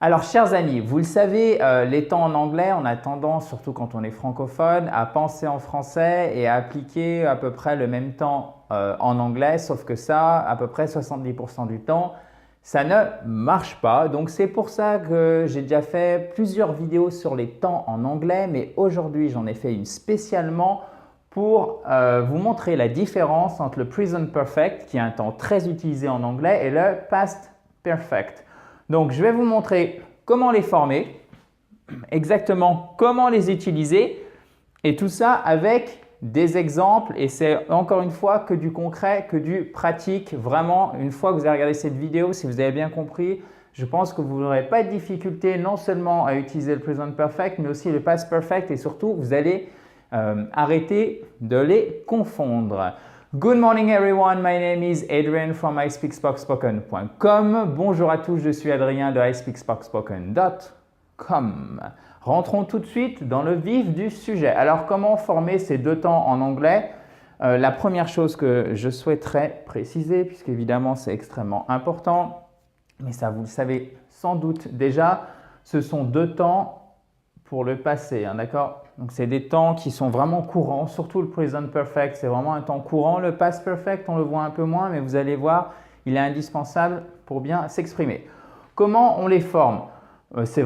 Alors, chers amis, vous le savez, les temps en anglais, on a tendance, surtout quand on est francophone, à penser en français et à appliquer à peu près le même temps en anglais, sauf que ça, à peu près 70% du temps, ça ne marche pas. Donc, c'est pour ça que j'ai déjà fait plusieurs vidéos sur les temps en anglais, mais aujourd'hui, j'en ai fait une spécialement pour vous montrer la différence entre le present perfect, qui est un temps très utilisé en anglais, et le past perfect. Donc, je vais vous montrer comment les former, exactement comment les utiliser et tout ça avec des exemples. Et c'est encore une fois que du concret, que du pratique. Vraiment, une fois que vous avez regardé cette vidéo, si vous avez bien compris, je pense que vous n'aurez pas de difficulté non seulement à utiliser le present perfect, mais aussi le past perfect et surtout, vous allez arrêter de les confondre. Good morning everyone, my name is Adrian from ispeakspoken.com. Bonjour à tous, je suis Adrien de ispeakspoken.com. Rentrons tout de suite dans le vif du sujet. Alors, comment former ces deux temps en anglais? La première chose que je souhaiterais préciser, puisqu'évidemment c'est extrêmement important, mais ça vous le savez sans doute déjà, ce sont deux temps pour le passé, hein, d'accord? Donc, c'est des temps qui sont vraiment courants, surtout le present perfect, c'est vraiment un temps courant. Le past perfect, on le voit un peu moins, mais vous allez voir, il est indispensable pour bien s'exprimer. Comment on les forme? C'est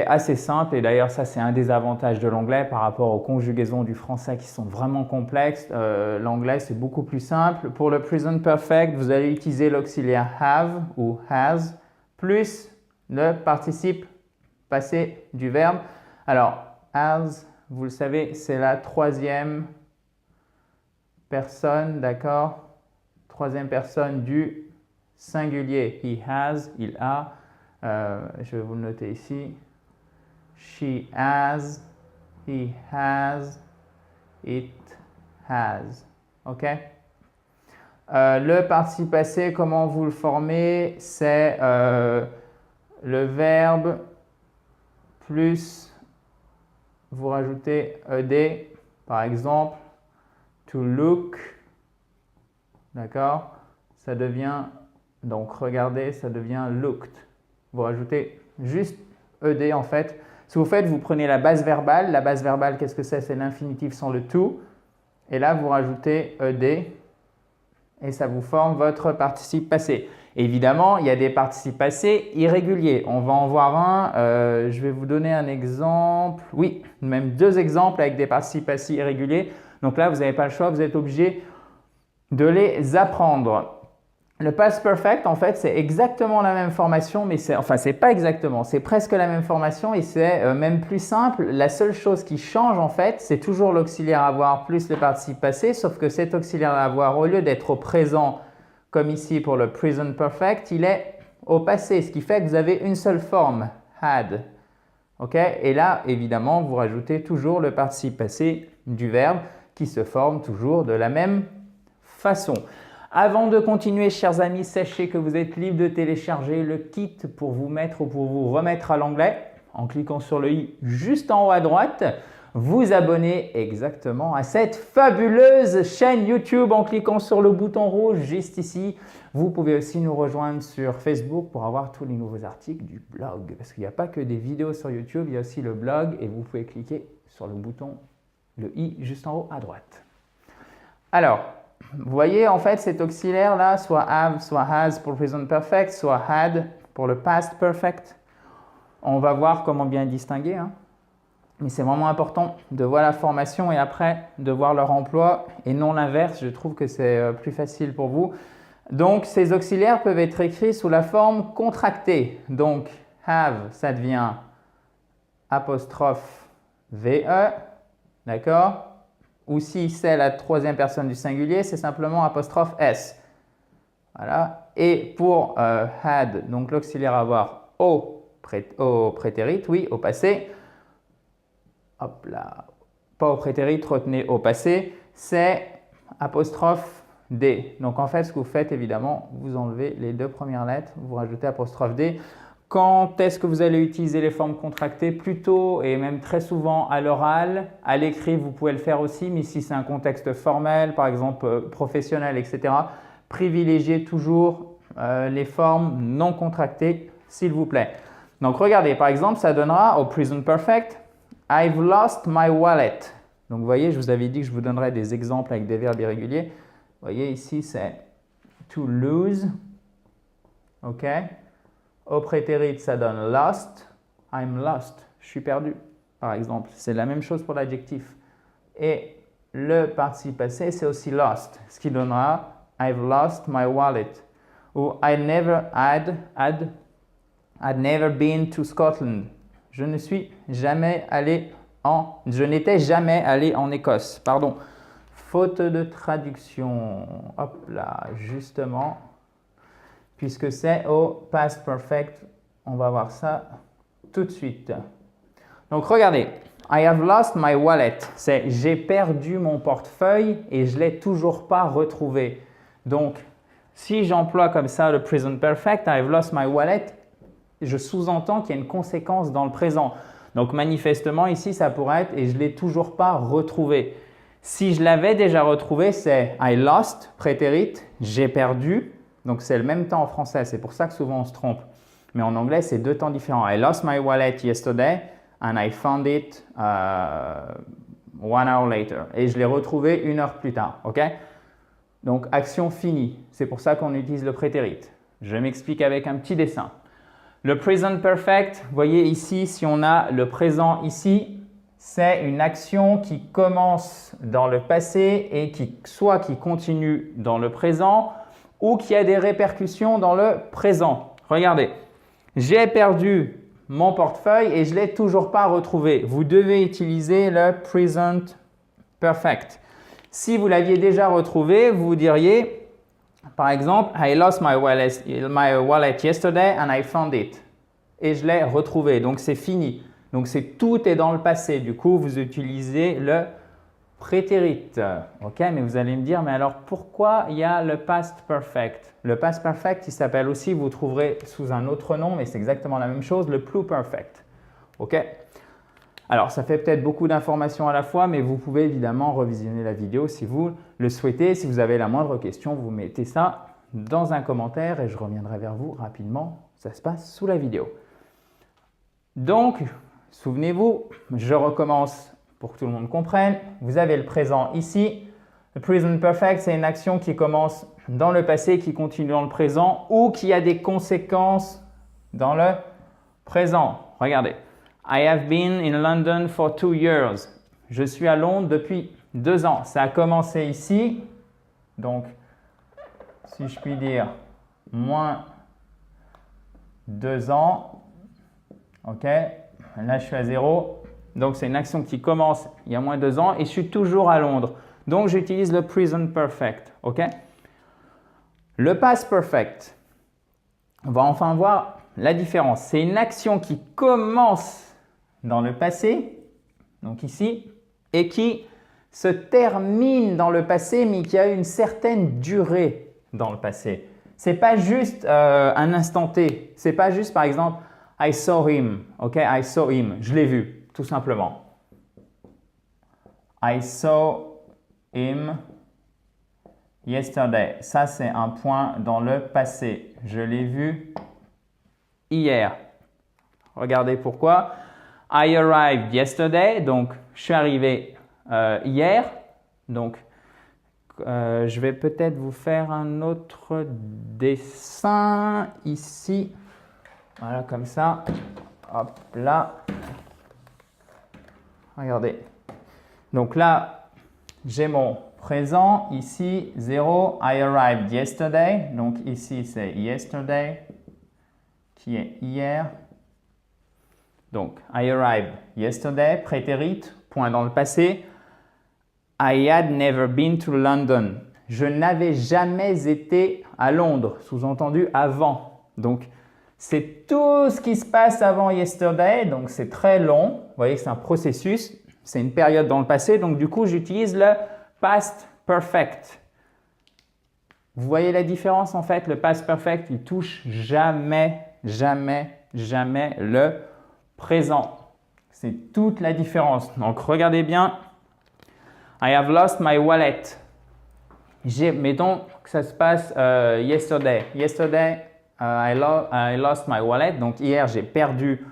assez simple et d'ailleurs, ça, c'est un des avantages de l'anglais par rapport aux conjugaisons du français qui sont vraiment complexes. L'anglais, c'est beaucoup plus simple. Pour le present perfect, vous allez utiliser l'auxiliaire have ou has plus le participe passé du verbe. Alors, as, vous le savez, c'est la troisième personne, d'accord? Troisième personne du singulier. He has, il a. Je vais vous le noter ici. She has, he has, it has. OK? Le participe passé, comment vous le formez? C'est le verbe plus vous rajoutez ed, par exemple, to look, d'accord? Ça devient, donc regardez, ça devient looked. Vous rajoutez juste ed en fait. Ce que vous faites, vous prenez la base verbale. La base verbale, qu'est-ce que c'est? C'est l'infinitif sans le to. Et là, vous rajoutez ed et ça vous forme votre participe passé. Évidemment, il y a des participes passés irréguliers. On va en voir un. Je vais vous donner un exemple. Oui, même deux exemples avec des participes passés irréguliers. Donc là, vous n'avez pas le choix, vous êtes obligé de les apprendre. Le past perfect, en fait, c'est exactement la même formation, mais c'est pas exactement, c'est presque la même formation et c'est même plus simple. La seule chose qui change, en fait, c'est toujours l'auxiliaire avoir plus le participe passé, sauf que cet auxiliaire avoir, au lieu d'être au présent, comme ici pour le present perfect, il est au passé, ce qui fait que vous avez une seule forme, had. OK? Et là, évidemment, vous rajoutez toujours le participe passé du verbe qui se forme toujours de la même façon. Avant de continuer, chers amis, sachez que vous êtes libre de télécharger le kit pour vous mettre ou pour vous remettre à l'anglais en cliquant sur le i juste en haut à droite. Vous abonner exactement à cette fabuleuse chaîne YouTube en cliquant sur le bouton rouge juste ici. Vous pouvez aussi nous rejoindre sur Facebook pour avoir tous les nouveaux articles du blog. Parce qu'il n'y a pas que des vidéos sur YouTube, il y a aussi le blog et vous pouvez cliquer sur le bouton, le i juste en haut à droite. Alors, vous voyez en fait cet auxiliaire là, soit have, soit has pour le present perfect, soit had pour le past perfect. On va voir comment bien distinguer, hein. Mais c'est vraiment important de voir la formation et après de voir leur emploi et non l'inverse. Je trouve que c'est plus facile pour vous. Donc, ces auxiliaires peuvent être écrits sous la forme contractée. Donc, have, ça devient apostrophe VE, d'accord? Ou si c'est la troisième personne du singulier, c'est simplement apostrophe S. Voilà. Et pour had, donc l'auxiliaire avoir au prétérit, oui, au passé. Hop là, pas au prétérit, retenez au passé, c'est apostrophe D. Donc en fait, ce que vous faites, évidemment, vous enlevez les deux premières lettres, vous rajoutez apostrophe D. Quand est-ce que vous allez utiliser les formes contractées? Plutôt et même très souvent à l'oral. À l'écrit, vous pouvez le faire aussi, mais si c'est un contexte formel, par exemple professionnel, etc., privilégiez toujours les formes non contractées, s'il vous plaît. Donc regardez, par exemple, ça donnera au present perfect « I've lost my wallet ». Donc vous voyez, je vous avais dit que je vous donnerais des exemples avec des verbes irréguliers. Vous voyez ici, c'est « to lose ». OK. Au prétérit, ça donne « lost ». « I'm lost ». Je suis perdu, par exemple. C'est la même chose pour l'adjectif. Et le participe passé, c'est aussi « lost », ce qui donnera « I've lost my wallet ». Ou « I'd never been to Scotland ». Je n'étais jamais allé en Écosse. Pardon. Faute de traduction. Hop là, justement. Puisque c'est au past perfect, on va voir ça tout de suite. Donc regardez. I have lost my wallet. C'est j'ai perdu mon portefeuille et je ne l'ai toujours pas retrouvé. Donc, si j'emploie comme ça le present perfect, I have lost my wallet, je sous-entends qu'il y a une conséquence dans le présent. Donc, manifestement, ici, ça pourrait être « et je ne l'ai toujours pas retrouvé ». Si je l'avais déjà retrouvé, c'est « I lost », prétérit, « j'ai perdu ». Donc, c'est le même temps en français. C'est pour ça que souvent, on se trompe. Mais en anglais, c'est deux temps différents. « I lost my wallet yesterday and I found it 1 hour later ». Et je l'ai retrouvé 1 heure plus tard. OK? Donc, action finie. C'est pour ça qu'on utilise le prétérit. Je m'explique avec un petit dessin. Le present perfect, vous voyez ici, si on a le présent ici, c'est une action qui commence dans le passé et qui continue dans le présent ou qui a des répercussions dans le présent. Regardez, j'ai perdu mon portefeuille et je ne l'ai toujours pas retrouvé. Vous devez utiliser le present perfect. Si vous l'aviez déjà retrouvé, vous diriez, par exemple, I lost my wallet yesterday and I found it. Et je l'ai retrouvé, donc c'est fini. Donc tout est dans le passé. Du coup, vous utilisez le prétérit. OK, mais vous allez me dire, mais alors pourquoi il y a le past perfect? Le past perfect, il s'appelle aussi, vous trouverez sous un autre nom, mais c'est exactement la même chose, le pluperfect. OK? Alors, ça fait peut-être beaucoup d'informations à la fois, mais vous pouvez évidemment revisionner la vidéo si vous le souhaitez. Si vous avez la moindre question, vous mettez ça dans un commentaire et je reviendrai vers vous rapidement. Ça se passe sous la vidéo. Donc, souvenez-vous, je recommence pour que tout le monde comprenne. Vous avez le présent ici. Le present perfect, c'est une action qui commence dans le passé, qui continue dans le présent ou qui a des conséquences dans le présent. Regardez. I have been in London for 2 years. Je suis à Londres depuis 2 ans. Ça a commencé ici. Donc, si je puis dire, moins 2 ans. OK. Là, je suis à 0. Donc, c'est une action qui commence il y a moins 2 ans et je suis toujours à Londres. Donc, j'utilise le present perfect. OK. Le past perfect. On va enfin voir la différence. C'est une action qui commence dans le passé, donc ici, et qui se termine dans le passé, mais qui a une certaine durée dans le passé. Ce n'est pas juste un instant T. Ce n'est pas juste, par exemple, I saw him. OK, I saw him. Je l'ai vu, tout simplement. I saw him yesterday. Ça, c'est un point dans le passé. Je l'ai vu hier. Regardez pourquoi. I arrived yesterday, donc je suis arrivé hier. Donc, je vais peut-être vous faire un autre dessin ici. Voilà, comme ça. Hop là. Regardez. Donc là, j'ai mon présent. Ici, 0. I arrived yesterday. Donc ici, c'est yesterday, qui est hier. Donc, I arrived yesterday, prétérit, point dans le passé. I had never been to London. Je n'avais jamais été à Londres, sous-entendu avant. Donc, c'est tout ce qui se passe avant yesterday, donc c'est très long. Vous voyez que c'est un processus, c'est une période dans le passé, donc du coup, j'utilise le past perfect. Vous voyez la différence en fait? Le past perfect, il touche jamais le présent. C'est toute la différence. Donc, regardez bien. I have lost my wallet. Mettons que ça se passe yesterday. Yesterday, I lost my wallet. Donc hier, j'ai perdu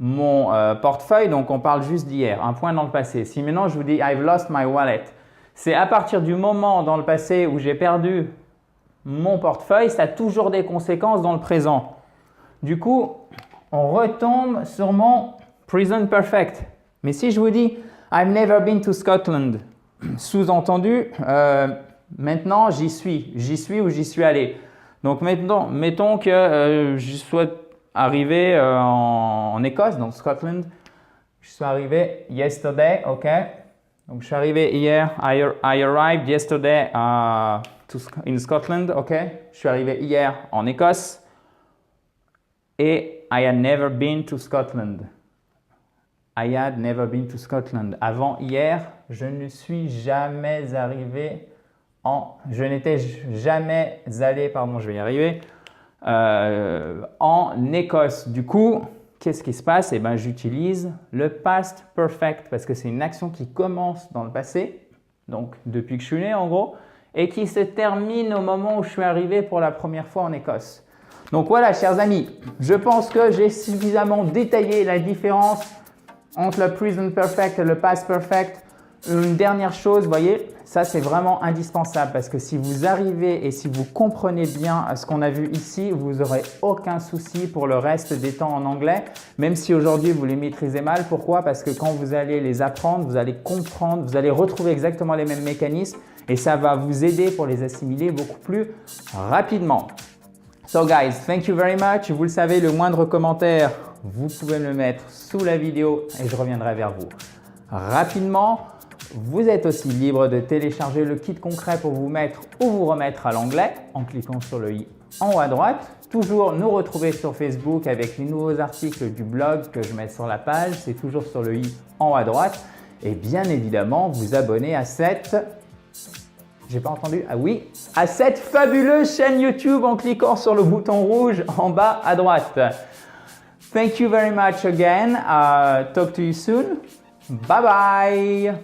mon portefeuille. Donc on parle juste d'hier, un point dans le passé. Si maintenant je vous dis I've lost my wallet, c'est à partir du moment dans le passé où j'ai perdu mon portefeuille, ça a toujours des conséquences dans le présent. Du coup, on retombe sur mon present perfect. Mais si je vous dis I've never been to Scotland, sous-entendu, maintenant j'y suis ou j'y suis allé. Donc maintenant, mettons que je sois arrivé en Écosse, donc Scotland. Je suis arrivé yesterday, ok. Donc je suis arrivé hier, I arrived yesterday in Scotland, ok. Je suis arrivé hier en Écosse. Et I had never been to Scotland. I had never been to Scotland. Avant hier, je ne suis jamais arrivé je n'étais jamais allé, pardon, je vais y arriver, en Écosse. Du coup, qu'est-ce qui se passe? Eh bien, j'utilise le past perfect parce que c'est une action qui commence dans le passé, donc depuis que je suis né en gros, et qui se termine au moment où je suis arrivé pour la première fois en Écosse. Donc voilà, chers amis, je pense que j'ai suffisamment détaillé la différence entre le present perfect et le past perfect. Une dernière chose, vous voyez, ça c'est vraiment indispensable parce que si vous arrivez et si vous comprenez bien ce qu'on a vu ici, vous n'aurez aucun souci pour le reste des temps en anglais, même si aujourd'hui vous les maîtrisez mal. Pourquoi? Parce que quand vous allez les apprendre, vous allez comprendre, vous allez retrouver exactement les mêmes mécanismes et ça va vous aider pour les assimiler beaucoup plus rapidement. So guys, thank you very much. Vous le savez, le moindre commentaire, vous pouvez me le mettre sous la vidéo et je reviendrai vers vous rapidement. Vous êtes aussi libre de télécharger le kit concret pour vous mettre ou vous remettre à l'anglais en cliquant sur le i en haut à droite. Toujours nous retrouver sur Facebook avec les nouveaux articles du blog que je mets sur la page. C'est toujours sur le i en haut à droite. Et bien évidemment, vous abonner à cette… J'ai pas entendu. Ah oui, à cette fabuleuse chaîne YouTube en cliquant sur le bouton rouge en bas à droite. Thank you very much again. Talk to you soon. Bye bye.